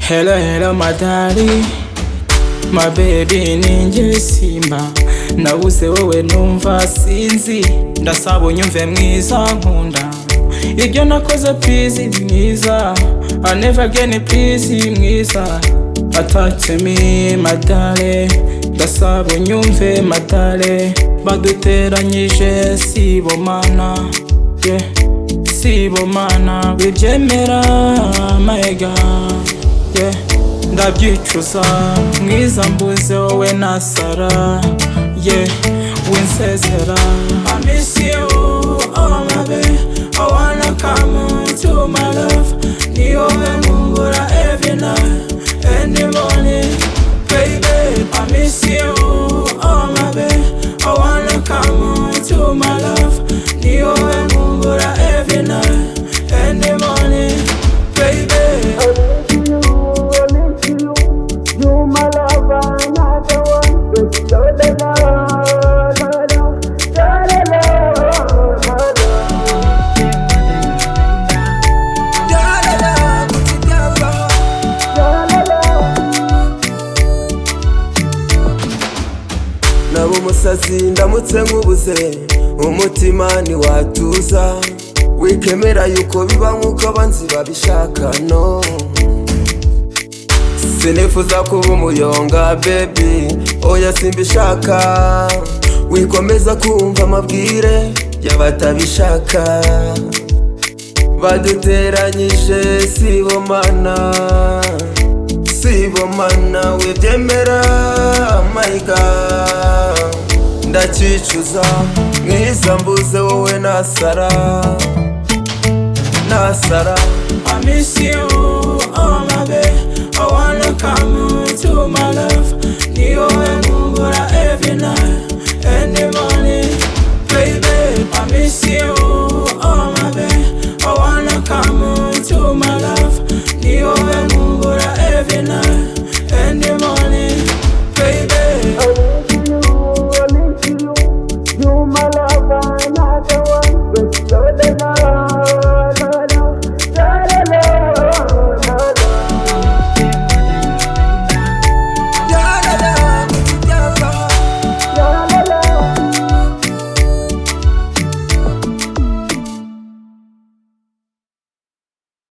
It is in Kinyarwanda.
Hello, hello, my daddy, my baby ninjye Simba. Nabuze wowe numva sinzi, ndasaba unyumve mwiza nkunda. Ibyo nakoze please mwiza, I never get please mwiza. Attach me my darling, ndasaba unyumve my darling. Baduteranyije sibomana, yeah, sibomana. Wibyemera my God, yeah, ndabyicuza mwiza mbuze wowe nasara, yeah, winsezera. I miss you, oh my baby, I wanna come to my love. Ni wowe nkubura every night and the morning, baby. I miss you, oh my baby, I wanna come to my love. Ni wowe nkubura every night and the morning, baby. Naba umusazi ndamutse nkubuze, umutima ntiwatuza. Wikemera yuko biba nkuko abanzi babishaka, no. Sinifuza kuba umuyonga baby, oya simbishaka. Wikomeza kumva amabwire y'abatabishaka. Baduteranyije sibomana, sibomana. Wibyemera my God, ndacyicuza mwiza mbuze wowe nasara, nasara. I miss you, oh my baby, I wanna come to my love. Ni wowe nkubura every night